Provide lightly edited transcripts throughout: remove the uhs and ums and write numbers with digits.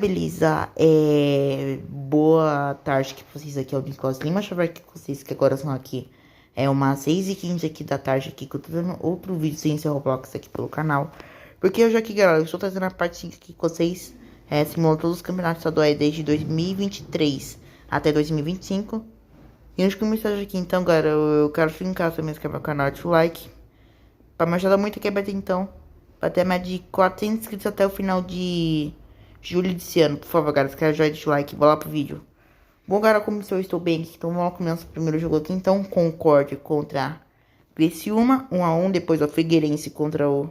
beleza? Boa tarde que vocês, aqui é o Nicolas Lima, deixa que vocês que agora são aqui. É umas 6h15 aqui da tarde aqui que eu tô dando outro vídeo sem ser Roblox aqui pelo canal. Porque hoje aqui, galera, eu estou trazendo a parte 5 aqui com vocês, simulando todos os campeonatos estaduais desde 2023 até 2025. E antes de começar aqui, então, galera, eu quero ficar também se inscrever no canal, deixa o like. Pra me ajudar muito aqui, bater então, bater mais de 400 inscritos até o final de julho desse ano. Por favor, galera, se quer já deixa o like, bora lá pro vídeo. Bom, galera, como se eu estou bem aqui, então vamos começar o primeiro jogo aqui. Então, Concórdia contra Criciúma, 1x1, depois o Figueirense contra o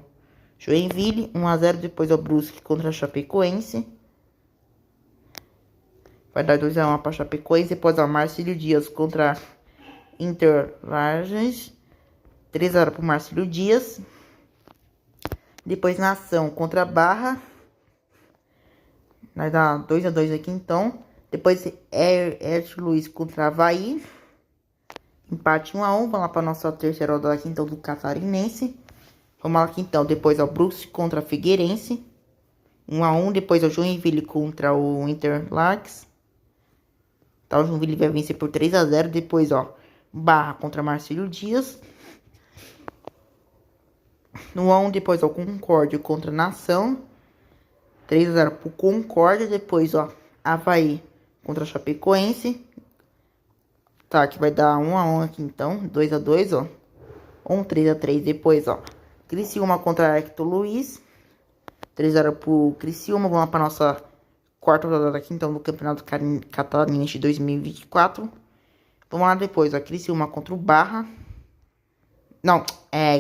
Joinville, 1x0, depois o Brusque contra a Chapecoense. Vai dar 2x1 para Chapecoense, depois o Marcílio Dias contra Interlagos, 3x0 para o Marcílio Dias. Depois Nação contra Barra, vai dar 2x2 aqui então. Depois Hércules Luiz contra Avaí, empate 1x1. Vamos lá para nossa terceira rodada aqui então do Catarinense. Vamos lá aqui então. Depois o Brusque contra Figueirense, 1x1. Depois o Joinville contra o Interlagos. Tá, o Joinville vai vencer por 3x0. Depois, ó, Barra contra Marcílio Dias, 1x1. Depois, ó, Concórdia contra Nação, 3x0 pro Concórdia. Depois, ó, Avaí contra Chapecoense. Tá, que vai dar 1x1 aqui então, 2x2, ó. 3x3. Depois, ó, Criciúma contra Hércules Luiz, 3x0 pro Criciúma. Vamos lá pra nossa quarta rodada aqui então do Campeonato Catarinense de 2024. Vamos lá depois, ó, Criciúma contra o Barra. Não,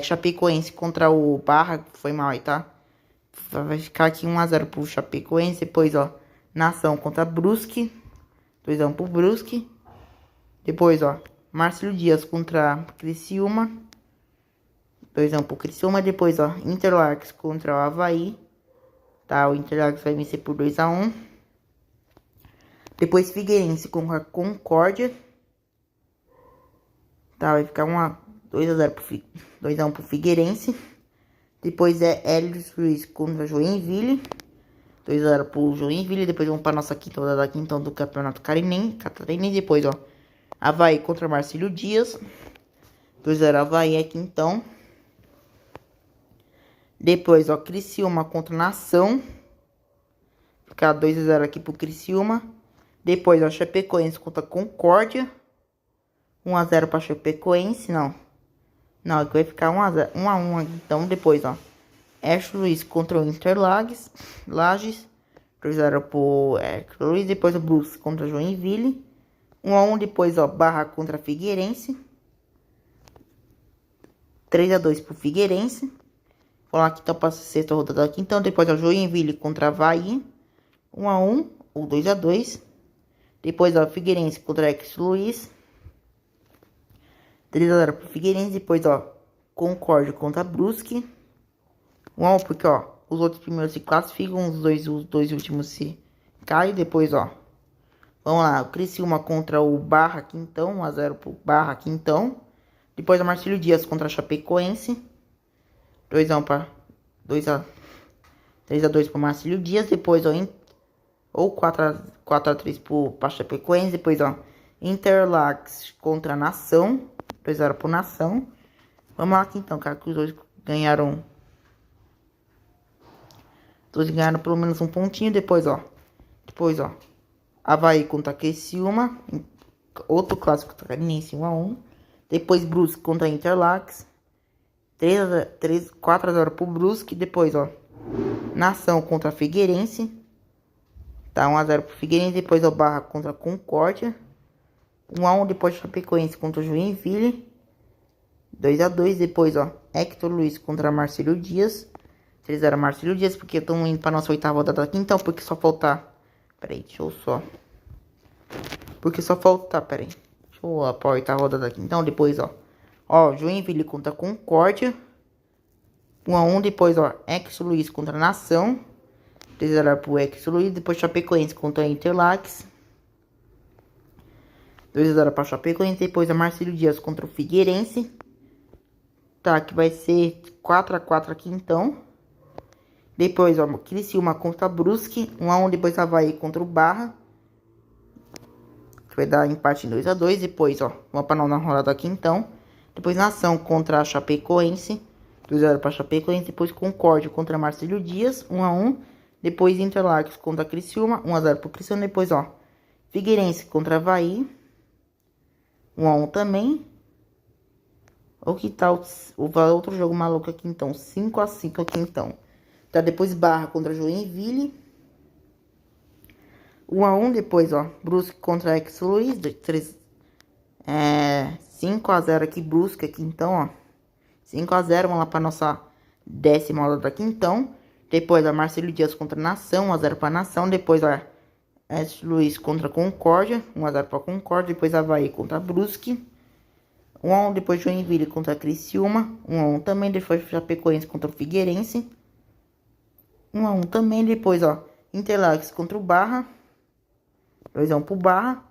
Chapecoense contra o Barra, foi mal aí, tá? Vai ficar aqui 1x0 pro Chapecoense. Depois, ó, Nação contra Brusque, 2x1 pro Brusque. Depois, ó, Marcílio Dias contra Criciúma, 2x1 pro Criciúma. Depois, ó, Interlagos contra o Avaí. Tá, o Interlagos vai vencer por 2x1. Depois Figueirense contra Concórdia. Tá, vai ficar 2x1 pro Figueirense. Depois Hércules Luiz contra Joinville, 2x0 pro Joinville. Depois vamos para nossa quinta rodada aqui então do Campeonato Catarinense. Depois, ó, Avaí contra Marcílio Dias, 2x0 Avaí aqui então. Depois, ó, Criciúma contra Nação, ficar 2x0 aqui pro Criciúma. Depois, ó, Chapecoense contra Concórdia, 1x0 pra Chapecoense. Não, aqui vai ficar 1x1 aqui então. Depois, ó, Hércules Luiz contra o Interlagos, Lages, 2x0 pro Hércules Luiz. Depois o Brusque contra Joinville, 1x1. Depois, ó, Barra contra Figueirense, 3x2 pro Figueirense. Vamos lá aqui então para a sexta rodada aqui então. Depois, ó, Joinville contra Avaí, 1x1 ou 2x2. Depois, ó, Figueirense contra Hércules Luiz, 3x0 pro Figueirense. Depois, ó, Concórdia contra Brusque, 1x1, porque, ó, os outros primeiros se classificam, os dois últimos se caem. Depois, ó, vamos lá, o Criciúma contra o Barra aqui então, 1x0 pro Barra aqui então. Depois, o Marcílio Dias contra a Chapecoense, 3x2 pro Marcílio Dias. Depois, ó, ou 4x3 pra Chapecoense. Depois, ó, Interlagos contra a Nação, 2x0 pro Nação. Vamos lá aqui então, cara, que os dois ganharam. Todos ganharam pelo menos um pontinho. Depois, ó, Avaí contra Criciúma, outro clássico catarinense, 1x1. Depois Brusque contra Interlagos, 4x0 pro Brusque. Depois, ó, Nação contra Figueirense, tá, 1x0 pro Figueirense. Depois, ó, Barra contra Concórdia, 1x1. Depois Chapecoense contra o Joinville, 2x2. Depois, ó, Hércules Luiz contra Marcílio Dias, 3x0 Marcílio Dias, porque estamos indo para nossa oitava rodada aqui então, porque só faltar. Peraí, deixa eu só. Porque só faltar, peraí. Deixa eu ir para a oitava rodada aqui então. Depois, ó, Joinville contra Concórdia, 1x1. Depois, ó, Hércules Luiz contra Nação, 3x0 pro Hércules Luiz. Depois Chapecoense contra Interlagos, 2x0 para Chapecoense. Depois a Marcílio Dias contra o Figueirense. Tá, que vai ser 4x4 aqui então. Depois, ó, Criciúma contra Brusque, 1-1. Depois, Avaí contra o Barra, que vai dar empate em 2-2. Depois, ó, vamos pra nona rodada aqui, então. Depois, Nação contra a Chapecoense, 2-0 pra Chapecoense. Depois, Concórdia contra Marcílio Dias, 1-1. Depois, Interlagos contra Criciúma, 1-0 pro Criciúma. Depois, ó, Figueirense contra Avaí, 1-1 também. Ou que tal o outro jogo maluco aqui, então, 5-5 aqui, então. Tá, depois Barra contra Joinville, 1-1. Depois, ó, Brusque contra Ex-Luiz, 5-0 aqui, Brusque aqui, então, ó. 5-0, vamos lá pra nossa 10ª rodada aqui, então. Depois, ó, Marcílio Dias contra Nação, 1-0 pra Nação. Depois, ó, Luiz contra Concórdia, 1-0 pra Concórdia. Depois, Avaí contra Brusque, 1-1. Depois, Joinville contra Criciúma, 1-1 também. Depois, Chapecoense contra o Figueirense, 1-1 também. Depois, ó, Interlagos contra o Barra, 2-1 pro Barra.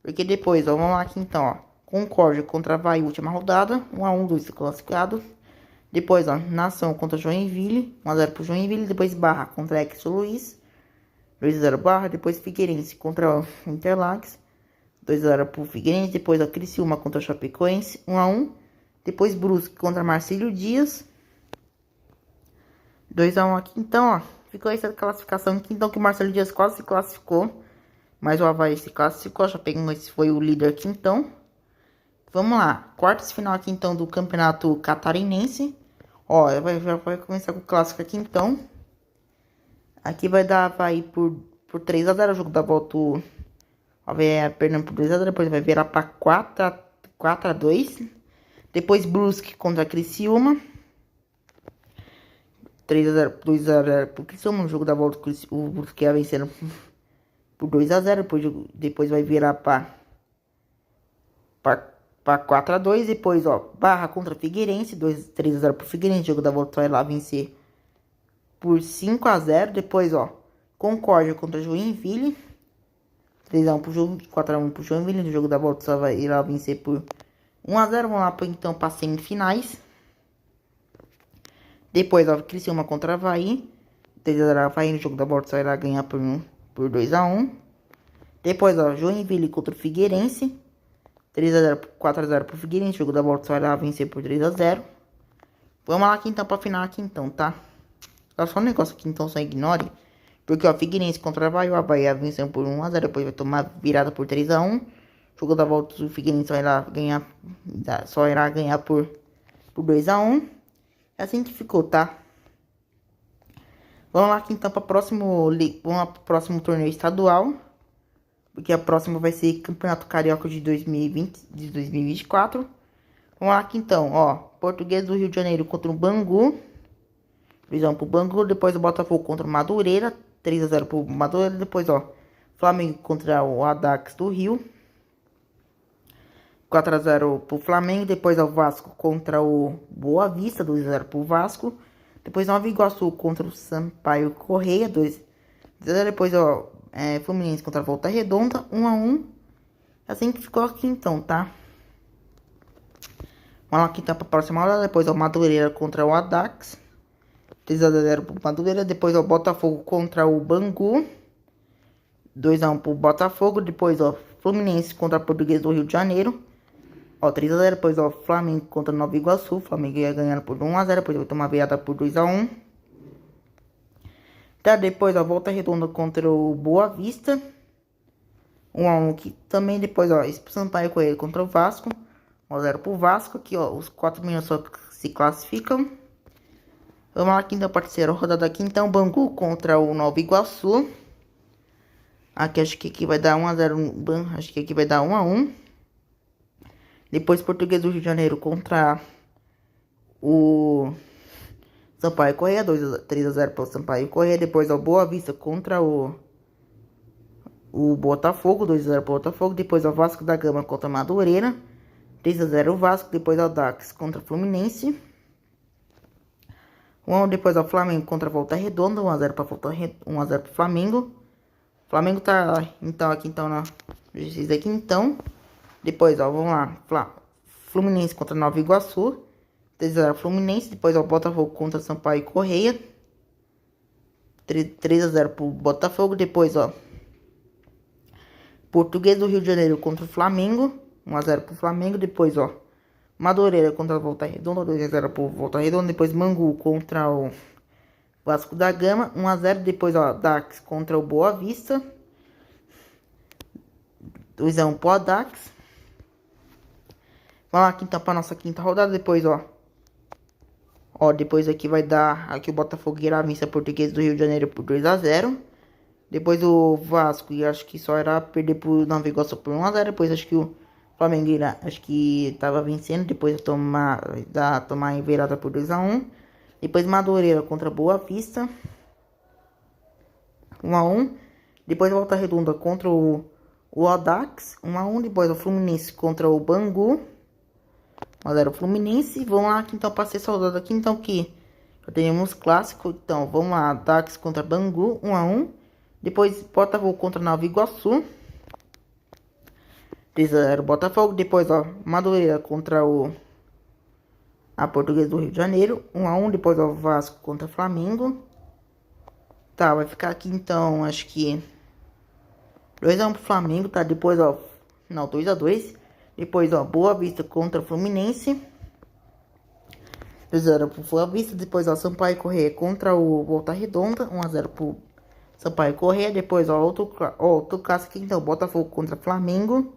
Porque depois, ó, vamos lá aqui então, ó. Concórdia contra Avaí, última rodada, 1-1, 2 classificados. Depois, ó, Nação contra Joinville, 1-0 pro Joinville. Depois, Barra contra Ex-Luiz, 2-0 Barra. Depois, Figueirense contra o Interlagos, 2-0 pro Figueirense. Depois, ó, Criciúma contra Chapecoense, 1-1. Depois, Brusque contra Marcílio Dias, 2-1 aqui. Então, ó, ficou essa classificação aqui. Então, que o Marcílio Dias quase se classificou, mas o Avaí se classificou. Já pegou, esse foi o líder aqui, então. Vamos lá, quartas final aqui, então, do Campeonato Catarinense. Ó, já vai começar com o clássico aqui, então. Aqui vai dar Avaí por 3-0, o jogo da volta. O Avaí perdendo por 2-0, depois vai virar pra 4-2. Depois, Brusque contra Criciúma, 3-0, 2-0 pro Criciúma, no jogo da volta. O Brusque ia vencendo por 2-0, depois vai virar pra 4-2. Depois, ó, Barra contra Figueirense, 3-0 pro Figueirense. Jogo da volta vai lá vencer por 5-0. Depois, ó, Concórdia contra Joinville, 3-1 pro Joinville, 4-1 pro Joinville. No jogo da volta só vai ir lá vencer por 1-0. Vamos lá então para semifinais. Depois, ó, Criciúma contra Avaí, 3-0 Avaí. No jogo da volta só irá ganhar por 2-1. Depois, ó, Joinville contra o Figueirense, 3-0, 4-0 pro Figueirense. Jogo da volta só irá vencer por 3-0. Vamos lá aqui então pra final aqui então, tá? Só um negócio aqui então, só ignore. Porque, ó, Figueirense contra Avaí, o Avaí venceu por 1-0, depois vai tomar virada por 3-1. Jogo da volta, o Figueirense só irá ganhar por 2-1. É assim que ficou, tá? Vamos lá aqui então para o próximo torneio estadual. Porque a próxima vai ser Campeonato Carioca de 2024. Vamos lá aqui então, ó. Português do Rio de Janeiro contra o Bangu, 2-1 pro Bangu. Depois o Botafogo contra o Madureira, 3-0 pro Madureira. Depois, ó, Flamengo contra o Audax do Rio, 4-0 pro Flamengo. Depois, ó, Vasco contra o Boa Vista, 2-0 pro Vasco. Depois, Nova Iguaçu contra o Sampaio Correia, 2-0. Depois, ó, Fluminense contra a Volta Redonda, 1-1. Assim que ficou aqui então, tá? Vamos lá aqui então pra próxima hora. Depois, ó, Madureira contra o Audax, 3-0 pro Madureira. Depois, ó, Botafogo contra o Bangu, 2-1 pro Botafogo. Depois, ó, Fluminense contra a Português do Rio de Janeiro, ó, 3-0. Depois, ó, Flamengo contra Nova Iguaçu. Flamengo ia ganhando por 1-0. Depois vai tomar virada por 2-1. Tá, depois, ó, Volta Redonda contra o Boa Vista, 1-1 aqui também. Depois, ó, Sampaio Correia contra o Vasco, 1-0 pro Vasco. Aqui, ó, os 4 meninos só se classificam. Vamos lá aqui então, parceiro, rodada aqui então. Bangu contra o Nova Iguaçu. Aqui acho que aqui vai dar 1-0. Acho que aqui vai dar 1-1. Depois, Português do Rio de Janeiro contra o Sampaio Correia, 3-0 para o Sampaio Correia. Depois, ó, Boa Vista contra o Botafogo, 2-0 para o Botafogo. Depois, ó, Vasco da Gama contra Madureira, 3-0 o Vasco. Depois, ó, Dax contra Fluminense, 1-1. Depois, ó, Flamengo contra Volta Redonda, 1-0 para 1-0 para o Flamengo. Flamengo tá então aqui então na justiça aqui então. Depois, ó, vamos lá, Fluminense contra Nova Iguaçu, 3-0 Fluminense. Depois, ó, Botafogo contra Sampaio Correia, 3 a 0 pro Botafogo. Depois, ó, Português do Rio de Janeiro contra o Flamengo, 1 a 0 pro Flamengo. Depois, ó, Madureira contra a Volta Redonda, 2 a 0 pro Volta Redonda. Depois, Bangu contra o Vasco da Gama, 1 a 0. Depois, ó, Dax contra o Boa Vista, 2 a 1 pro Dax. Vamos lá aqui então pra nossa quinta rodada. Depois, ó, depois aqui vai dar, aqui o Botafogo irá vencer a Português do Rio de Janeiro por 2 a 0. Depois o Vasco, e acho que só era perder pro Nova Iguaçu por 1 a 0. Depois acho que o Flamengo irá, acho que tava vencendo, depois tomar em virada por 2 a 1. Depois Madureira contra Boa Vista, 1 a 1. Depois Volta Redonda contra o Audax, 1 a 1. Depois o Fluminense contra o Bangu, 1 a 0 Fluminense. Vamos lá aqui então para ser saudado aqui então que já temos clássico. Então vamos lá, Dax contra Bangu, 1 a 1. Depois Botafogo contra Nova Iguaçu, 3 a 0 Botafogo. Depois, ó, Madureira contra a Portuguesa do Rio de Janeiro, 1 a 1. Depois, ó, Vasco contra Flamengo. Tá, vai ficar aqui então, acho que 2 a 1 pro Flamengo, tá? Depois, ó, não, 2 a 2. Depois, ó, Boa Vista contra Fluminense, 2 a 0 pro Boa Vista. Depois, ó, Sampaio Corrêa contra o Volta Redonda, 1 a 0 pro Sampaio Corrêa. Depois, ó, outro clássico aqui, então, Botafogo contra Flamengo,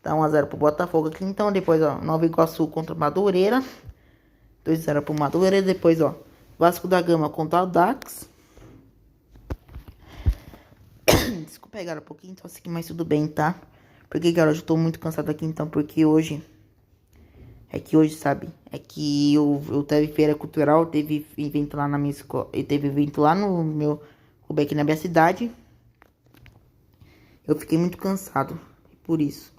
tá? 1 a 0 pro Botafogo aqui, então. Depois, ó, Nova Iguaçu contra Madureira, 2 a 0 pro Madureira. Depois, ó, Vasco da Gama contra o Dax. Desculpa pegar um pouquinho, então assim, mas tudo bem, tá? Porque, galera, eu tô muito cansado aqui, então, porque hoje... É que hoje, sabe? É que eu teve feira cultural, teve evento lá na minha escola, e teve evento lá no meu... aqui na minha cidade. Eu fiquei muito cansado, por isso.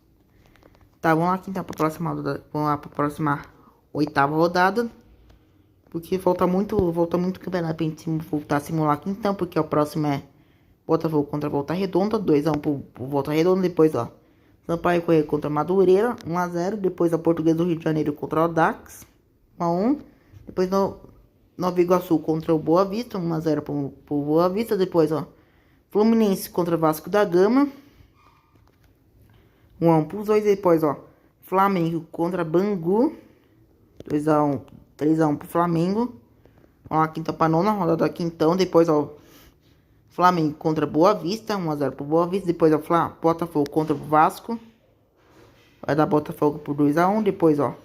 Tá, vamos lá aqui então pra próxima rodada. Vamos lá pra próxima 8ª rodada. Porque falta muito campeonato pra gente voltar a simular aqui então. Porque o próximo é Botafogo contra Volta Redonda, 2 a 1 pro Volta Redonda. Depois, ó, Sampaio Corrêa contra Madureira, 1 a 0. Depois a Portuguesa do Rio de Janeiro contra o Audax, 1 a 1. Depois Nova Iguaçu contra o Boa Vista, 1 a 0 pro Boa Vista. Depois, ó, Fluminense contra Vasco da Gama, 1 a 1 pros dois. Depois, ó, Flamengo contra Bangu, 2 a 1, 3 a 1 pro Flamengo. Vamos lá, quinta pra nona rodada aqui então. Depois, ó, Flamengo contra Boa Vista, 1 a 0 pro Boa Vista. Depois, ó, Botafogo contra o Vasco, vai dar Botafogo por 2 a 1. Depois, ó,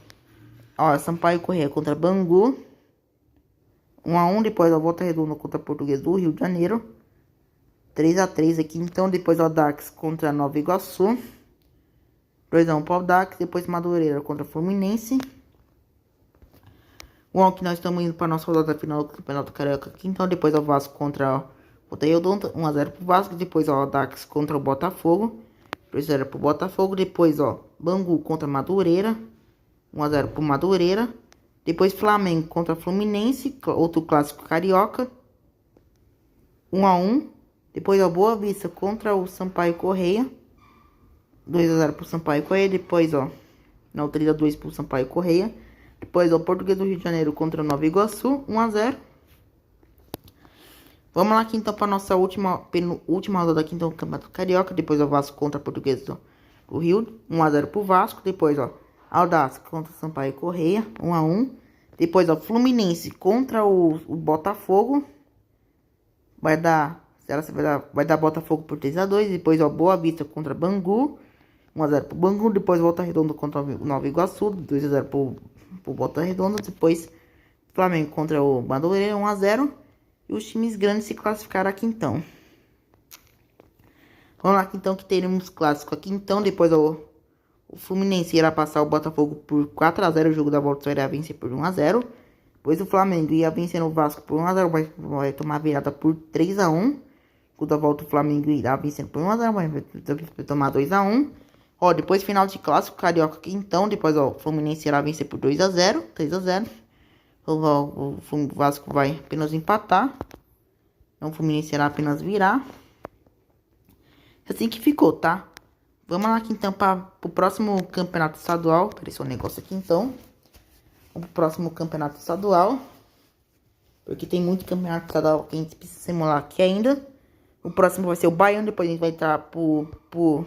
Sampaio Corrêa contra Bangu, 1 a 1. Depois, ó, Volta Redonda contra Português do Rio de Janeiro, 3 a 3 aqui então. Depois, ó, Dax contra Nova Iguaçu, 2 a 1 pro Dax. Depois, Madureira contra Fluminense. Bom, aqui nós estamos indo para nossa rodada final do Campeonato Carioca aqui. Então, depois, ó, Vasco contra o Volta Redonda, 1 a 0 pro Vasco. Depois, ó, Dax contra o Botafogo, 2 a 0 pro Botafogo. Depois, ó, Bangu contra Madureira, 1 a 0 pro Madureira. Depois, Flamengo contra Fluminense, outro clássico carioca, 1 a 1. Depois, ó, Boa Vista contra o Sampaio Corrêa, 2 a 0 pro Sampaio Corrêa. Depois, ó, não, 3 a 2 pro Sampaio Corrêa. Depois, ó, Português do Rio de Janeiro contra Nova Iguaçu, 1 a 0. Vamos lá aqui então para nossa última rodada aqui então do Campeonato Carioca. Depois, ó, Vasco contra Português do Rio, 1 a 0 pro Vasco. Depois, ó, Audax contra Sampaio Corrêa, 1 a 1. Depois, ó, Fluminense contra o Botafogo, vai dar Botafogo por 3 a 2. Depois, ó, Boa Vista contra Bangu, 1 a 0 pro Bangu. Depois, Volta Redonda contra o Nova Iguaçu, 2 a 0 pro Volta Redonda. Depois, Flamengo contra o Madureira, 1 a 0. E os times grandes se classificaram aqui então. Vamos lá aqui então que teremos clássico aqui então. Depois, ó, o Fluminense irá passar o Botafogo por 4 a 0. O jogo da volta só irá vencer por 1 a 0. Depois o Flamengo ia vencendo o Vasco por 1 a 0. Vai tomar virada por 3 a 1. O da volta o Flamengo irá vencendo por 1 a 0. Vai tomar 2 a 1. Ó, depois final de clássico carioca aqui então. Depois, ó, o Fluminense irá vencer por 2 a 0. 3 a 0. O Vasco vai apenas empatar. Então o Fluminense irá apenas virar. Assim que ficou, tá? Vamos lá aqui então para o próximo campeonato estadual. Apareceu um negócio aqui então. Vamos pro próximo campeonato estadual. Porque tem muito campeonato estadual que a gente precisa simular aqui ainda. O próximo vai ser o Baiano. Depois a gente vai entrar pros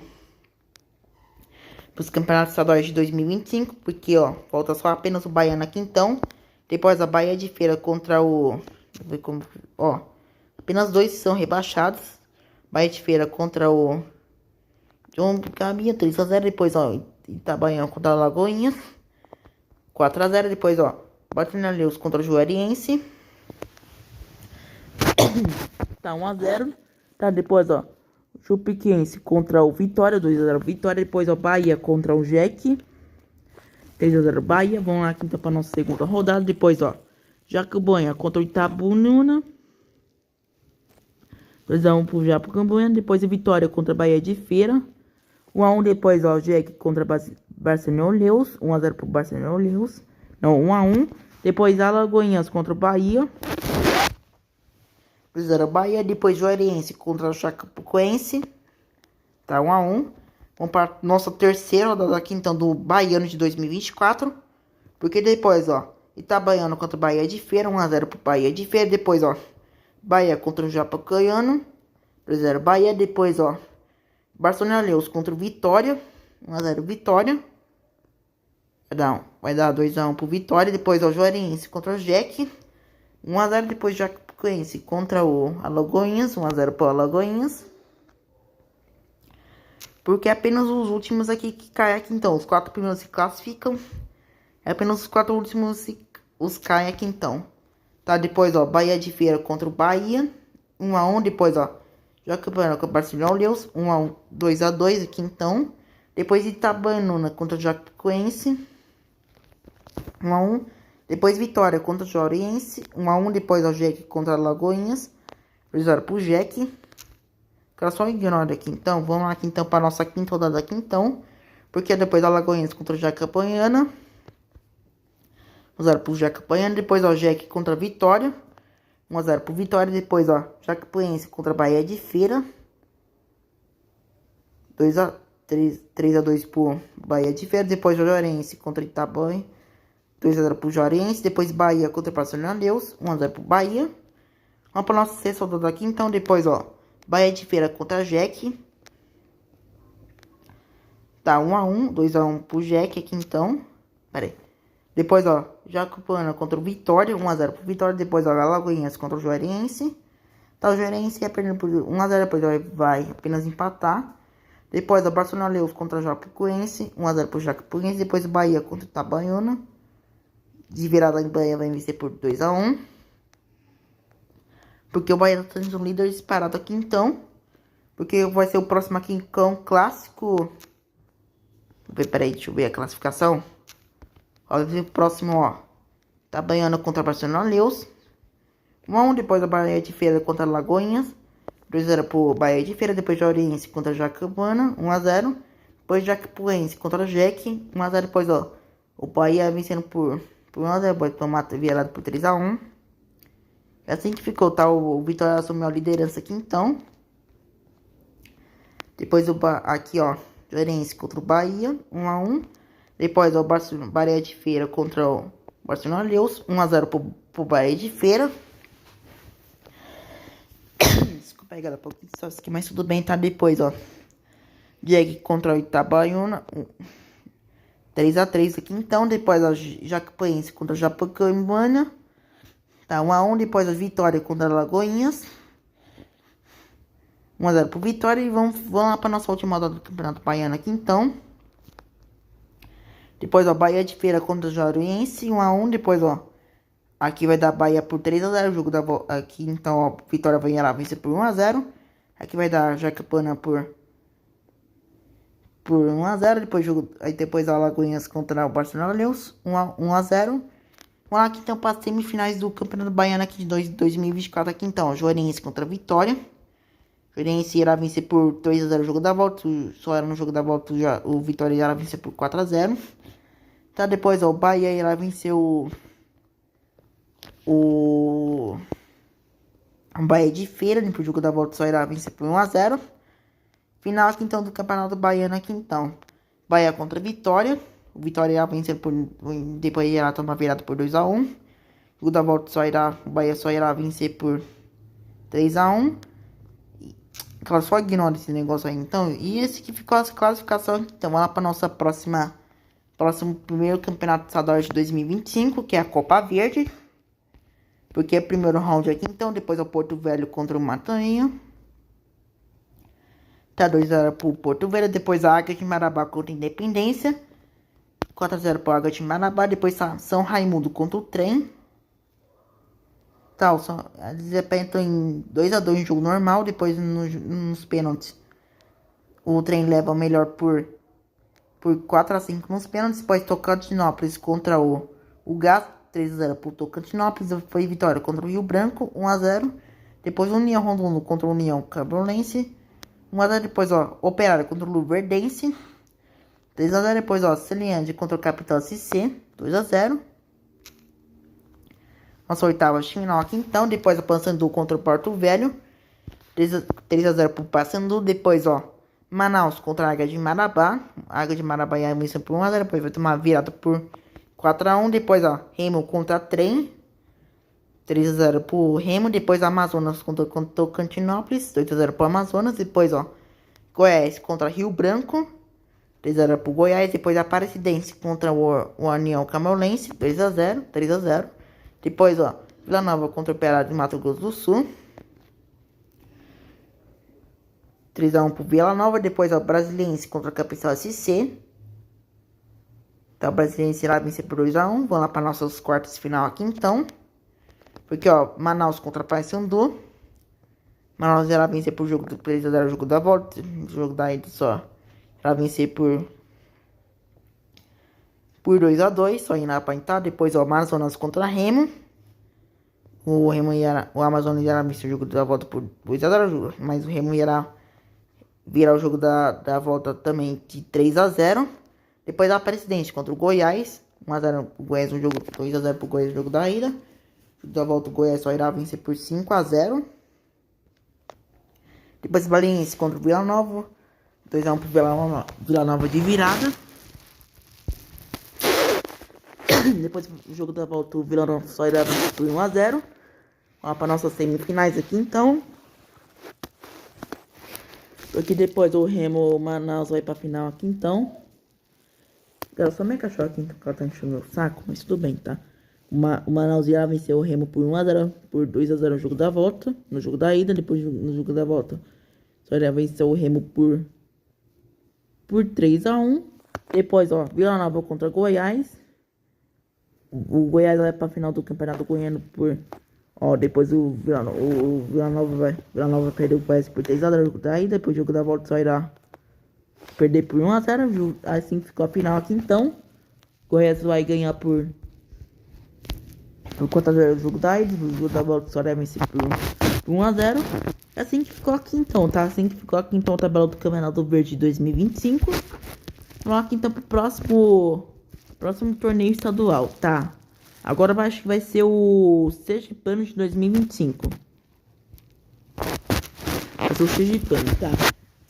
campeonatos estaduais de 2025. Porque, ó, falta só apenas o Baiano aqui então. Depois a Bahia de Feira contra o... Vamos ver como... Ó, apenas 2 são rebaixados. Bahia de Feira contra o... João Caminha, 3-0. Depois, ó, Itabaiana contra o Lagoinhas. 4-0. Depois, ó, Bataneus contra o Juariense. Tá 1-0. Tá, depois, ó, Chupiquense contra o Vitória, 2-0 Vitória. Depois, ó, Bahia contra o Jack, 3-0 Bahia. Vamos lá, então, pra nossa segunda rodada. Depois, ó, Jacobânia contra o Itabununa, 2-1 pro Jacobânia. Depois, Vitória contra a Bahia de Feira, 1-1. Depois, ó, Jack contra Barceloneus, 1-0 pro Barceloneus. Não, 1-1. Depois, Alagoinhas contra o Bahia, 2-0 Bahia. Depois, Juariense contra o Chapecoense, tá 1-1. Vamos para nossa terceira rodada aqui, então, do Baiano de 2024. Porque depois, ó, Itabaiano contra o Bahia de Feira, 1-0 pro Bahia de Feira. Depois, ó, Bahia contra o Japocoiano, 2-0 Bahia. Depois, ó, Barceloneus contra o Vitória, 1-0 Vitória. Vai dar 2-1 pro Vitória. Depois, ó, Juariense contra o Jack, 1-0. Depois, Jacuipense contra o Alagoinhas, 1-0 pro Alagoinhas. Porque é apenas os últimos aqui que caem aqui, então. Os 4 primeiros se classificam. É apenas os 4 últimos os caem aqui, então. Tá, depois, ó, Bahia de Feira contra o Bahia, 1-1. Depois, ó, Jacobana contra o Barceloneus, 1-1, 2-2 aqui, então. Depois, Itabaiana contra o Jacuipense, 1-1. Depois, Vitória contra o Juariense, 1-1. Depois, ó, Jack contra a Lagoinhas, 2-0 pro Jack. Cara, só ignora aqui, então. Vamos lá aqui, então, para nossa quinta rodada aqui, então. Porque depois a Lagoinhas contra o Jacobana, 1-0 pro Jacobana. Depois, ó, Jack contra a Vitória, 1-0 pro Vitória. Depois, ó, Jacuipense contra a Bahia de Feira, 3-2 pro Bahia de Feira. Depois, o Juariense contra o Itabaiana, 2-0 pro Juariense. Depois, Bahia contra o Barceloneus, 1-0 pro Bahia. Vamos para nossa sexta rodada aqui, então. Depois, ó, Bahia de Feira contra Jack, tá 1-1, 2-1 pro Jack aqui, então. Pera aí. Depois, ó, Jacobana contra o Vitória, 1-0 pro Vitória. Depois, ó, Alagoinhas contra o Juariense. Tá, o Juariense ia perdendo por 1-0, depois vai apenas empatar. Depois, ó, Barceloneus contra o Jacuipense, 1-0 pro Jacuipense. Depois, o Bahia contra o Itabaiana. De virada em Bahia vai vencer por 2-1. Porque o Bahia tá sendo um líder disparado aqui, então. Porque vai ser o próximo aqui, então, clássico. Peraí, deixa eu ver a classificação. Ó, o próximo, ó, Itabaiana contra Barceloneus, 1-1. Depois a Bahia de Feira contra Lagoinhas, 2-0 pro Bahia de Feira. Depois Juariense contra Jacobana, 1-0. Depois Jacuipense contra Jack, 1-0. Depois, ó, o Bahia vencendo por 1-0. Depois tomar virado por 3-1. É assim que ficou, tá? O Vitória assumiu a liderança aqui, então. Depois, aqui, ó, Juariense contra o Bahia, 1-1. Depois, ó, Bahia de Feira contra o Barceloneus, 1-0 pro Bahia de Feira. Desculpa aí, galera, pouquinho só isso aqui, mas tudo bem, tá? Depois, ó, Jack contra o Itabaiana, 3-3 aqui, então. Depois, ó, Jacuipense contra o Japocaibana, tá 1-1. Depois, a Vitória contra a Lagoinhas, 1-0 pro Vitória. E vamos lá pra nossa última rodada do Campeonato Baiano aqui, então. Depois, ó, Bahia de Feira contra o Juariense, 1-1. Depois, ó, aqui vai dar Bahia por 3-0. O jogo da aqui, então, ó, Vitória vai lá vencer por 1-0. Aqui vai dar Jacobana por 1-0. Depois, depois, a Lagoinhas contra o Barceloneus, 1-0. Vamos lá aqui, então, para as semifinais do Campeonato Baiano aqui de 2024 aqui, então. Juariense contra a Vitória. Juariense irá vencer por 2-0 o jogo da volta. Só era no jogo da volta, o Vitória irá vencer por 4-0. Tá, depois, ó, o Bahia irá vencer o Bahia de Feira. No jogo da volta só irá vencer por 1-0. Final aqui, então, do Campeonato Baiano aqui, então. Bahia contra Vitória. O Vitória irá vencer por... Depois irá tomar virada por 2-1. jogo da volta o Bahia só irá vencer por 3-1. Ela só ignora esse negócio aí, então. E esse que ficou as classificações. Então, vamos lá para nossa próximo primeiro campeonato estadual de 2025, que é a Copa Verde. Porque é o primeiro round aqui, então. Depois é o Porto Velho contra o Matanha. Tá 2-0 pro Porto Velho. Depois a Águia de Marabá contra a Independência. 4-0 pro Águia de Marabá. Depois São Raimundo contra o Trem. Tal, eles apertam em 2-2 no jogo normal. Depois nos pênaltis o Trem leva o melhor por 4-5 nos pênaltis. Depois Tocantinópolis contra o Gás, 3-0 pro Tocantinópolis. Foi vitória contra o Rio Branco, 1-0. Depois União Rondônia contra o União Cabrolense, 1-0. Depois Operário contra o Luverdense, 3-0. Depois Celiande contra o Capital SC, 2-0. Nossa oitava final aqui, então. Depois o Paysandu contra o Porto Velho, 3-0 pro Paysandu. Depois, Manaus contra a Águia de Marabá. A Águia de Marabá ia vencer por 1-0. Depois vai tomar virada por 4-1. Depois, Remo contra Trem, 3-0 pro Remo. Depois, Amazonas contra Tocantinópolis, 2-0 pro Amazonas. Depois, Goiás contra Rio Branco, 3-0 pro Goiás. Depois, Aparecidense contra o União Camolense, 2-0, 3-0. Depois, Vila Nova contra o Operário de Mato Grosso do Sul, 3-1 pro Vila Nova. Depois, Brasiliense contra o Capital SC. Então, o Brasiliense irá vencer por 2-1. Vamos lá para nossas quartas de final aqui, então. Porque, Manaus contra Paysandu. Manaus irá vencer por jogo do 3-0, o jogo da volta. O jogo da ida só irá vencer por 2-2, só irá para entrar. Depois, Amazonas contra Remo. O Amazonas irá vencer o jogo da volta por 2-0, mas o Remo irá virar o jogo da volta também de 3-0. Depois a Aparecidense contra o Goiás, 1-0 pro Goiás no jogo, 2-0 pro Goiás no jogo da ida. O jogo da volta o Goiás só irá vencer por 5-0. Depois Valiense contra o Vila Nova, 2-1 pro Vila Nova de virada. Depois o jogo da volta o Vila Nova só irá vencer por 1-0. Vamos para nossas semifinais aqui, então. Aqui depois o Remo Manaus vai pra final aqui, então. Galera, só minha cachorra aqui, então, que ela tá enchendo meu saco, mas tudo bem, tá? O Manaus irá vencer o Remo por 1-0, por 2-0 no jogo da volta, no jogo da ida. Depois no jogo da volta só irá vencer o Remo por 3-1. Depois, Vila Nova contra Goiás. O Goiás vai pra final do Campeonato Goiano por... depois o Vila Nova perdeu o Goiás por 3-0 no jogo da ida. Depois o jogo da volta só irá perder por 1-0. Assim ficou a final aqui, então. Goiás vai ganhar por 4-0 o jogo da ida. O jogo da volta só irá vencer por 1-0. Assim que ficou aqui, então, tá? Assim que ficou aqui, então, a tabela do Campeonato Verde 2025. Vamos aqui, então, pro próximo torneio estadual, tá? Agora eu acho que vai ser o Sergipano de 2025. Vai ser o Sergipano, tá?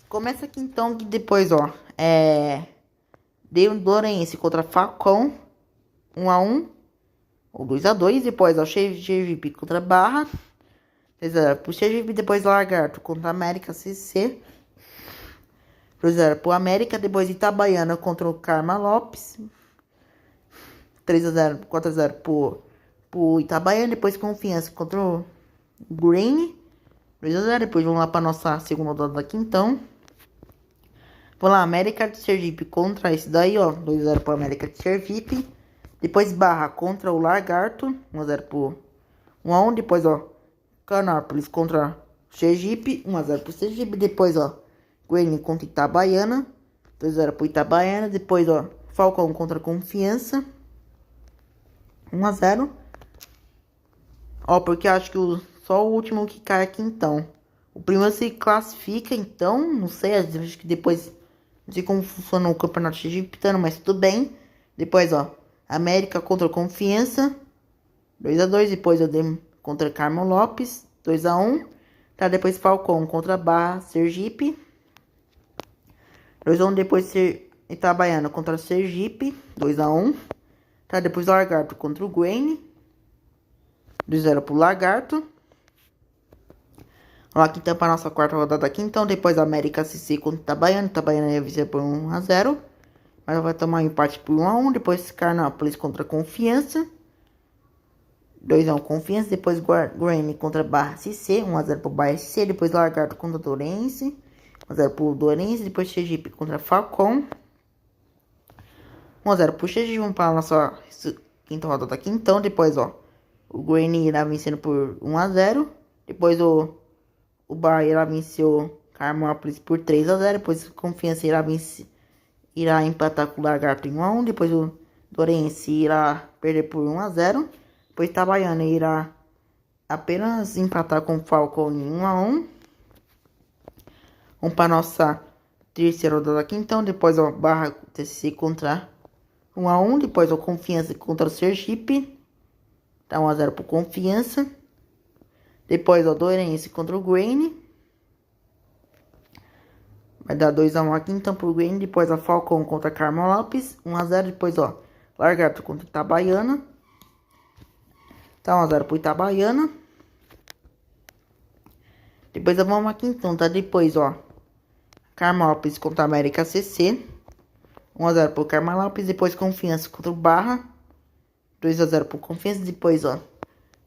Começa aqui então, que depois, Dourense contra Falcão, 1-1 ou 2-2. Depois, Sergipe contra Barra, 3-0 pro Sergipe. Depois, Lagarto contra América CC, 2-0 pro América. Depois, Itabaiana contra o Karma Lopes, 3-0, 4-0 pro Itabaiana. Depois, Confiança contra o Green, 2-0. Depois, vamos lá pra nossa segunda rodada aqui, então. Vamos lá, América de Sergipe contra esse daí, 2-0 pro América de Sergipe. Depois, Barra contra o Lagarto, 1-0 pro 1-1. Depois, Canápolis contra Sergipe, 1-0 pro Sergipe. Depois, Green contra Itabaiana, 2-0 pro Itabaiana. Depois, Falcão contra Confiança, 1-0. Porque acho que só o último que cai aqui, então. O primeiro se classifica, então. Não sei, acho que depois... Não sei como funciona o campeonato egipciano, mas tudo bem. Depois, América contra Confiança, 2-2. Depois, contra Carmo Lopes, 2-1. Tá, depois Falcão contra Barra, Sergipe, 2-1. Depois Itabaiana contra Sergipe, 2-1. Tá, depois Lagarto contra o Guene, 2x0 pro Lagarto. Ó, aqui então pra nossa quarta rodada aqui. Então, depois América SC contra Itabaiana. Itabaiana ia vencer por 1x0. Mas vai tomar um empate por 1x1. Depois Carnápolis contra Confiança. 2x1 Confiança. Depois Guarani contra Barra SC. 1x0 pro Barra SC. Depois Lagarto contra Dourense. 1x0 pro Dourense. Depois Sergipe contra Falcão. 1x0 pro Sergipe. Vamos para a nossa quinta rodada aqui. Então, depois, ó. O Guarani irá vencendo por 1x0. Depois o Bahia venceu Carmópolis por 3x0. Depois Confiança irá empatar com o Lagarto em 1x1. Depois o Dourense irá perder por 1x0. Depois Itabaiana irá apenas empatar com o Falcão em 1x1. Vamos para nossa terceira rodada aqui. Então, depois o Barra TC contra 1x1. Depois o Confiança contra o Sergipe. Tá 1x0 pro Confiança. Depois, ó, Dourense contra o Guarani. Vai dar 2x1 aqui, então, pro Guarani. Depois, a Falcão contra Carmópolis. 1x0. Depois, ó, Lagarto contra Itabaiana. Tá 1x0 pro Itabaiana. Depois, vamos aqui, então, tá? Depois, ó, Carmópolis contra América CC. 1x0 pro Carmópolis. Depois, Confiança contra o Barra. 2x0 pro Confiança. Depois, ó,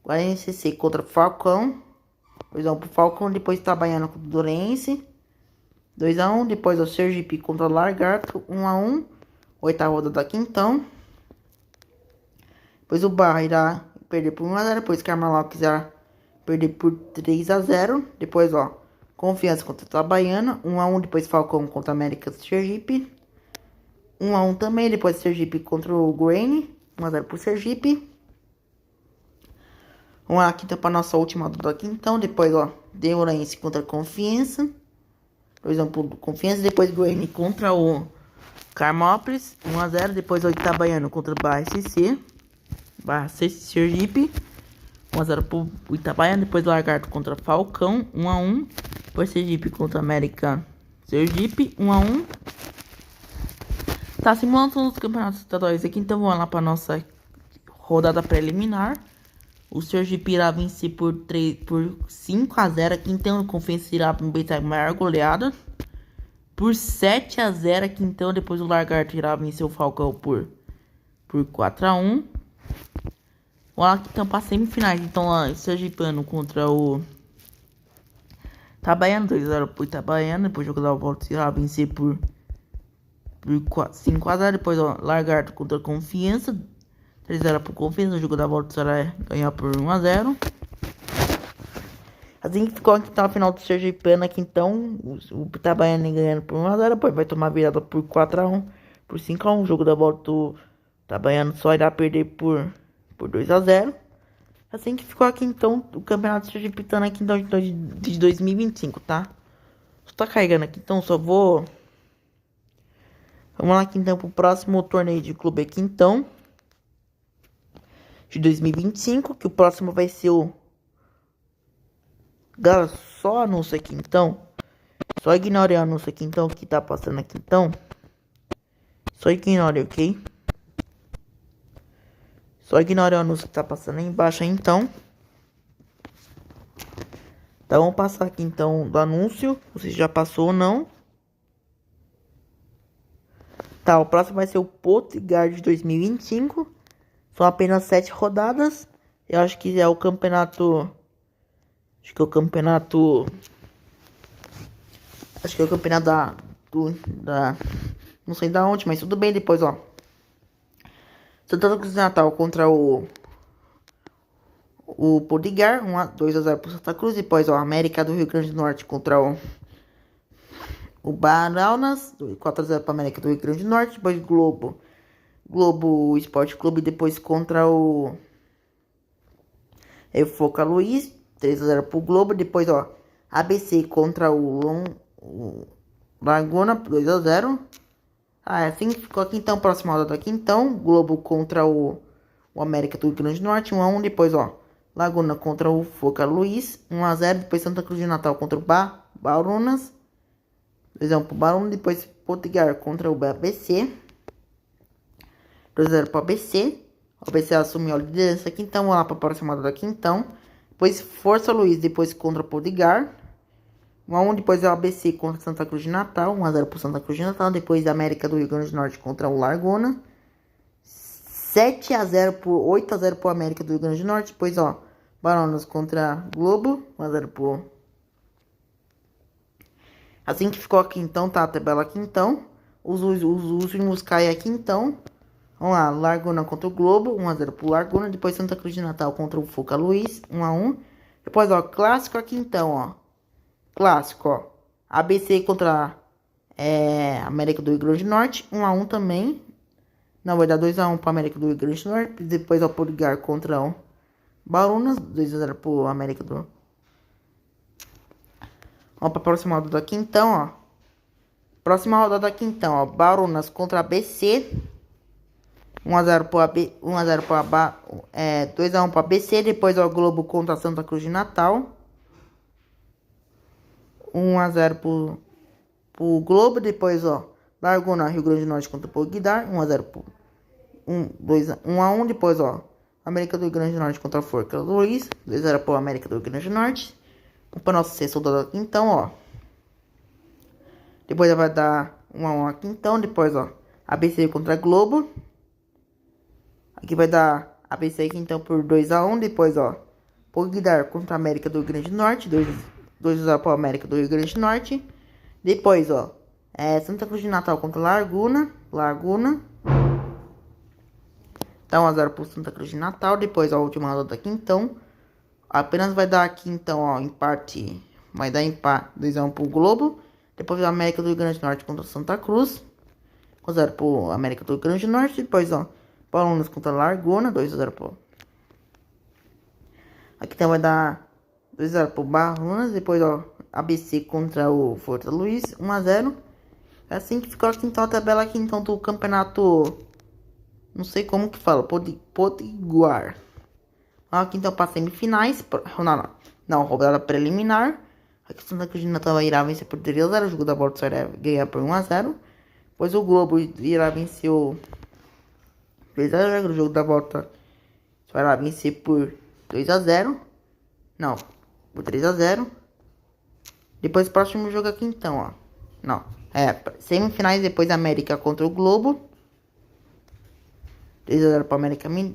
Guarani CC contra Falcão. 2x1 pro Falcão. Depois Itabaiana contra o Dourense. 2x1. Depois o Sergipe contra o Lagarto. 1x1. Oitava rodada aqui então. Depois o Barra irá perder por 1x0. Depois Carmópolis irá perder por 3x0. Depois, ó, Confiança contra Itabaiana. 1x1. Depois Falcão contra América Sergipe. 1x1 também. Depois Sergipe contra o Guarani. 1x0 pro Sergipe. Vamos aqui então para nossa última rodada aqui. Então, depois, ó, Dourense contra Confiança. 2x1 pro Confiança. Depois, Guarani contra o Carmópolis. 1x0. Depois, o Itabaiano contra o Barra SC. Barra Sergipe. 1x0 pro Itabaiano. Depois, Lagarto contra Falcão. 1x1. Depois, Sergipe contra América Sergipe. 1x1. Tá simulando todos os campeonatos estaduais aqui. Então, vamos lá para nossa rodada preliminar. O Sergipe irá vencer por 5x0 aqui, então o Confiança irá aproveitar a maior goleada. Por 7x0 aqui, então depois o Lagarto irá vencer o Falcão por 4x1. Olha aqui então para semifinais, então ó, Sergipano contra o Itabaiano, 2x0 pro Itabaiano. Depois o jogo da volta irá vencer por 5x0. Depois ó, Lagarto contra a Confiança. 3x0 pro Confiança, o jogo da volta será ganhar por 1x0. Assim que ficou aqui tá, a final do Sergipano aqui então. O Itabaiana ganhando por 1x0. Depois vai tomar virada por 4x1. Por 5x1. O jogo da volta do Itabaiana só irá perder por 2x0. Assim que ficou aqui então o campeonato Sergipano aqui então de 2025, tá? Só tá carregando aqui então, só vou. Vamos lá aqui então pro próximo torneio de clube aqui então. De 2025, que o próximo vai ser o... Galera, só anúncio aqui então. Só ignore o anúncio aqui então, que tá passando aqui então. Só ignore, ok? Só ignore o anúncio que tá passando aí embaixo aí, então. Então vamos passar aqui então do anúncio. Se já passou ou não. Tá, o próximo vai ser o Portugal de 2025. São apenas 7 rodadas. Eu acho que é o campeonato. Acho que é o campeonato. Acho que é o campeonato da. Não sei da onde, mas tudo bem depois, ó. Santana Cruz de Natal contra o Portugal. 2x0 pro Santa Cruz. Depois, ó, América do Rio Grande do Norte contra o Baraunas. 4x0 para América do Rio Grande do Norte. Depois Globo Esporte Clube, depois contra o Foca Luiz, 3x0 pro Globo. Depois, ó, ABC contra o Laguna, 2x0. Ah, é assim que ficou aqui então, próxima rodada aqui então. Globo contra o América do Rio Grande do Norte, 1x1. Depois, ó, Laguna contra o Foca Luiz, 1x0. Depois Santa Cruz de Natal contra o Barunas, 2x1 pro Barunas. Depois Portugal contra o ABC, 2x0 para o ABC. O ABC assumiu a liderança aqui, então. Vamos lá para a próxima rodada aqui, então. Depois Força Luiz, depois contra Podgar. 1x1, depois é o ABC contra Santa Cruz de Natal. 1x0 pro Santa Cruz de Natal. Depois América do Rio Grande do Norte contra o Largona. 8x0 pro América do Rio Grande do Norte. Depois, ó, Baronas contra Globo. 1x0 pro... Assim que ficou aqui, então, tá a tabela aqui, então. Os últimos caem aqui, então. Vamos lá, Largona contra o Globo. 1x0 pro Largona. Depois Santa Cruz de Natal contra o Foca Luiz. 1x1. Depois, ó, clássico aqui, então, ó. Clássico, ó. ABC contra América do Rio Grande do Norte. 1x1 também. Não, vai dar 2x1 pro América do Rio Grande do Norte. Depois, ó, Podgar contra o Barunas. 2x0 pro América do... Vamos pra próxima rodada aqui, então, ó. Próxima rodada aqui, então, ó. Barunas contra ABC. 1x0 pro AB... 1x0 pro AB... 2x1 pro ABC. Depois, ó, Globo contra Santa Cruz de Natal. 1x0 pro Globo. Depois, ó, Largona, Rio Grande do Norte contra o Podgar. 1x0 pro... 1x1. Depois, ó, América do Rio Grande do Norte contra a Forca Luiz. 2x0 pro América do Rio Grande do Norte. Vamos pra nossa sexta rodada aqui, então, ó. Depois vai dar 1x1 aqui, então. Depois, ó, ABC contra Globo. Aqui vai dar ABC aqui, então, por 2x1. Depois, ó, Podgar contra a América do Rio Grande do Norte. 2x0 pro América do Rio Grande do Norte. Depois, ó, Santa Cruz de Natal contra Largona. Então, 1x0 pro Santa Cruz de Natal. Depois, ó, a última rodada aqui, então. Apenas vai dar aqui, então, ó, empate. Vai dar empate 2x1 pro Globo. Depois, a América do Rio Grande do Norte contra Santa Cruz. 1x0 pro América do Rio Grande do Norte. Depois, ó, Barunas contra Largona. 2x0 pro... Aqui então vai dar 2x0 pro Barunas. Depois, ó, ABC contra o Força Luiz. 1x0. É assim que ficou aqui, então, a tabela aqui, então, do campeonato... Não sei como que fala. Podiguar. Aqui então para semifinais. Não, rodada preliminar. Aqui Santa Cruz de Natal irá vencer por 3x0. O jogo da volta só irá ganhar por 1x0. Pois o Globo irá vencer o 3x0. O jogo da volta só irá vencer por 2x0. Não, por 3x0. Depois o próximo jogo aqui então, ó. Não, semifinais, depois América contra o Globo. 3x0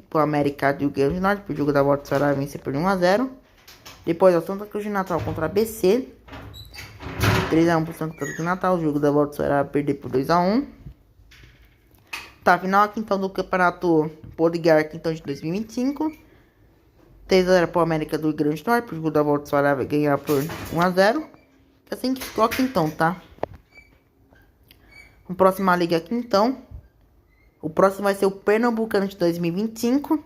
pro América do Rio Grande do Norte. O jogo da volta será vencer por 1x0. Depois, ó, Santa Cruz de Natal contra ABC. 3x1 pro Santa Cruz de Natal. O jogo da volta será perder por 2x1. Tá, final aqui então do campeonato Podgar aqui então de 2025. 3x0 pro América do Rio Grande do Norte. O jogo da volta será ganhar por 1x0. Assim que ficou aqui então, tá? A próxima liga aqui então. O próximo vai ser o Pernambucano de 2025.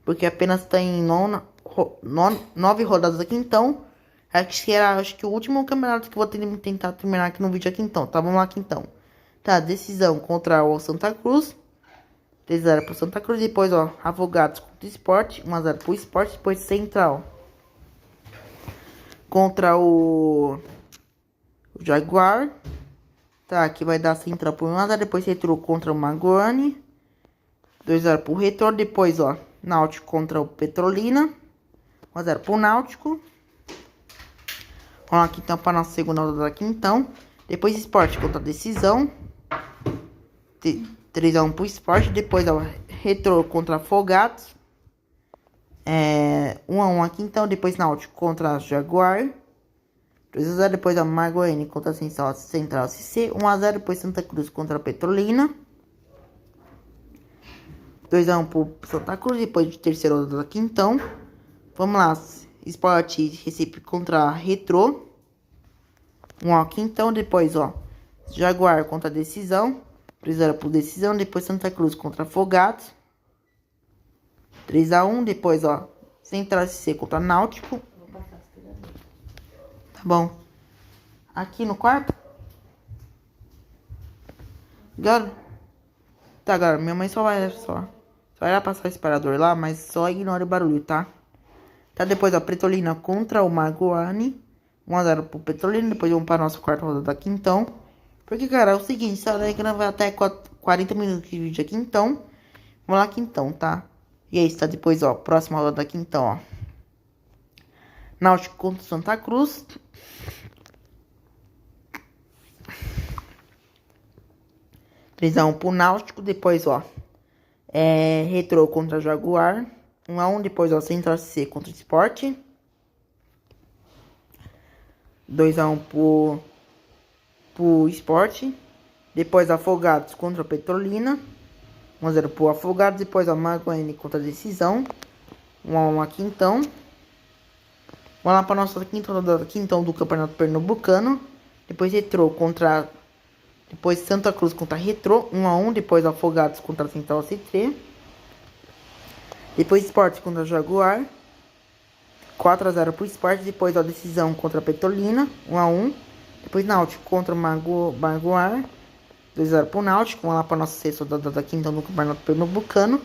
Porque apenas tem 9 rodadas aqui, então. Acho que o último campeonato que eu vou tentar terminar aqui no vídeo aqui, então. Tá, vamos lá aqui, então. Tá, decisão contra o Santa Cruz. 3x0 pro Santa Cruz. Depois, ó, Afogados contra o Sport. 1x0 pro Sport. Depois, Central contra o Jaguar. Tá, aqui vai dar Central por 1x0. Depois Retro contra o Magoani. 2x0 pro Retro. Depois, ó, Náutico contra o Petrolina. 1x0 pro Náutico. Vamos aqui então para nossa segunda rodada aqui então. Depois Sport contra a Decisão. 3x1 pro Sport. Depois, ó, Retro contra Afogados. 1x1 aqui então. Depois Náutico contra a Jaguar. 2x0, depois a Magoene contra a Central CC. 1x0, depois Santa Cruz contra a Petrolina. 2x1 pro Santa Cruz, depois de terceira rodada aqui então. Vamos lá, Sport Recife contra a Retro. 1x aqui então, depois ó, Jaguar contra a Decisão. 3x0 pro Decisão, depois Santa Cruz contra Afogados. 3x1, depois ó, Central CC contra Náutico. Tá bom. Aqui no quarto. Galera. Tá, galera. Minha mãe só vai passar o separador lá, mas só ignora o barulho, tá? Tá, depois, ó, Petrolina contra o Magoani. 1x0 pro Petrolina. Depois vamos pra nossa quarta rodada aqui, então. Porque, cara, é o seguinte, essa daí que vai até 40 minutos de vídeo aqui, então. Vamos lá aqui, então, tá? E aí está depois, ó, próxima rodada aqui então, ó. Náutico contra Santa Cruz. 3x1 pro Náutico, depois, ó, Retrô contra Jaguar. 1x1, depois, ó, Central C contra Sport. 2x1 pro Sport. Depois, Afogados contra Petrolina. 1x0 pro Afogados. Depois, ó, Maguene contra Decisão. 1x1 aqui então. Vamos lá para nossa quintão do Campeonato Pernambucano. Depois Retrô contra... Depois Santa Cruz contra Retrô, 1x1. Depois Afogados contra Central C3. Depois Sport contra Jaguar, 4x0 pro Sport. Depois a Decisão contra Petrolina, 1x1. Depois Náutico contra Maguar, 2x0 pro Náutico. Vamos lá para nossa sexta rodada da quinta no Campeonato Pernambucano.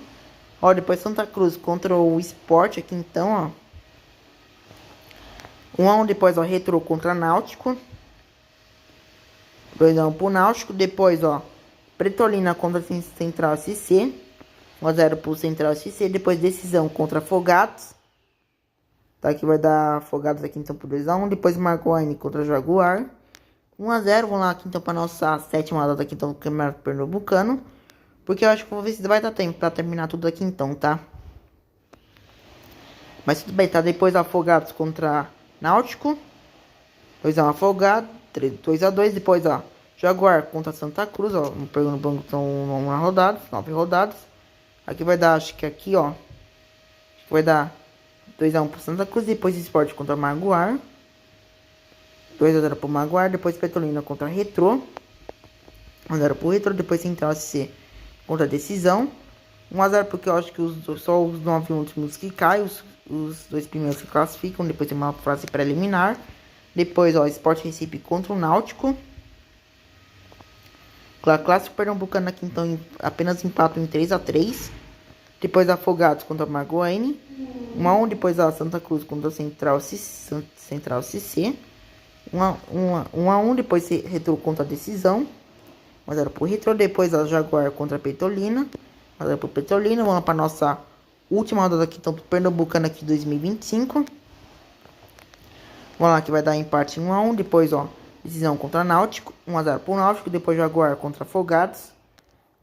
Ó, depois Santa Cruz contra o Sport aqui então, ó. 1x1. Depois, ó, Retrô contra Náutico, 2x1 pro Náutico. Depois, ó, Petrolina contra Central SC, 1x0 pro Central SC. Depois Decisão contra Afogados. Tá, aqui vai dar Afogados aqui então por 2x1. Depois Maguine contra Jaguar, 1x0. Vamos lá aqui então pra nossa sétima rodada aqui então do Campeonato Pernambucano. Porque eu acho que vou ver se vai dar tempo pra terminar tudo aqui então, tá? Mas tudo bem, tá? Depois Afogados contra Náutico, 2x1 Afogado, 2x2. Depois, ó, Jaguar contra Santa Cruz, ó. Não pegou no banco, são 9 rodadas. Aqui vai dar, acho que aqui, ó. Acho que vai dar 2x1 pro Santa Cruz. Depois Sport contra Maguar, 2x0 pro Maguar. Depois Petrolina contra Retrô, 1x0 pro Retrô. Depois Central SC contra Decisão, 1x0 porque eu acho que só os 9 últimos que caem. Os 2 primeiros se classificam. Depois tem uma fase preliminar. Depois, ó, Sport Recife contra o Náutico. Clássico Pernambucano aqui então apenas empatam em 3x3. Depois Afogados contra Maguene, 1x1. Depois a Santa Cruz contra Central CC, 1x1. Depois Retrô contra a Decisão, 1x0 pro Retrô. Depois a Jaguar contra a Petrolina, 1x0 pro Petrolina. Vamos lá para nossa última rodada aqui então do Pernambucano aqui 2025. Vamos lá que vai dar empate 1x1. Depois, ó, Decisão contra Náutico, 1x0 pro Náutico. Depois Jaguar contra Afogados,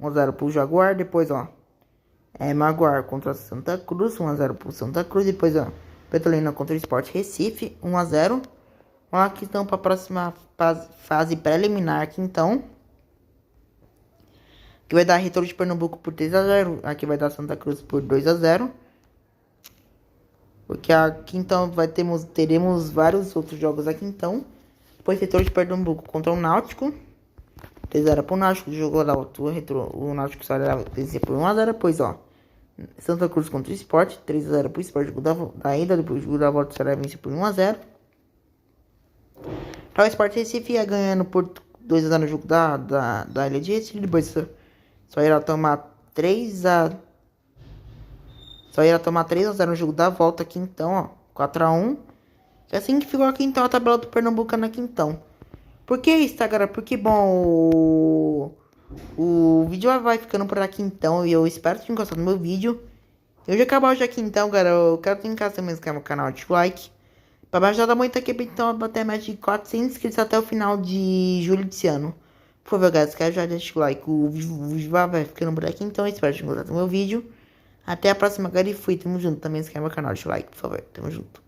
1x0 pro Jaguar. Depois, ó, Maguar contra Santa Cruz, 1x0 pro Santa Cruz. Depois, ó, Petrolina contra o Sport Recife, 1x0. Vamos lá aqui então para a próxima fase preliminar aqui então. Aqui vai dar Retrô de Pernambuco por 3x0. Aqui vai dar Santa Cruz por 2x0. Porque aqui então teremos vários outros jogos aqui então. Depois Retrô de Pernambuco contra o Náutico, 3x0 pro Náutico. Jogou da altura, o Náutico só vencia por 1x0. Depois, ó, Santa Cruz contra o Sport, 3x0 pro Sport. Jogo da ida, depois o jogo da volta só vencia por 1x0. Então o Sport Recife ia ganhando por 2x0 no jogo da Ilha de Recife. Depois só irá tomar 3x0 no jogo da volta aqui então, ó, 4x1. É assim que ficou aqui então a tabela do Pernambucano aqui então. Por que isso, tá, galera? Porque, bom, o vídeo vai ficando por aqui então. E eu espero que tenham gostado do meu vídeo. Eu já acabou hoje aqui então, galera. Eu quero que em casa também se inscreva no canal, de like. Pra me ajudar muito aqui, então, bater mais de 400 inscritos até o final de julho desse ano. Por favor, galera, quero já deixar o like. O vídeo vai ficando por aqui então. Eu espero que tenham gostado do meu vídeo. Até a próxima, galera. E fui. Tamo junto. Também se inscreva no canal, deixa o like, por favor. Tamo junto.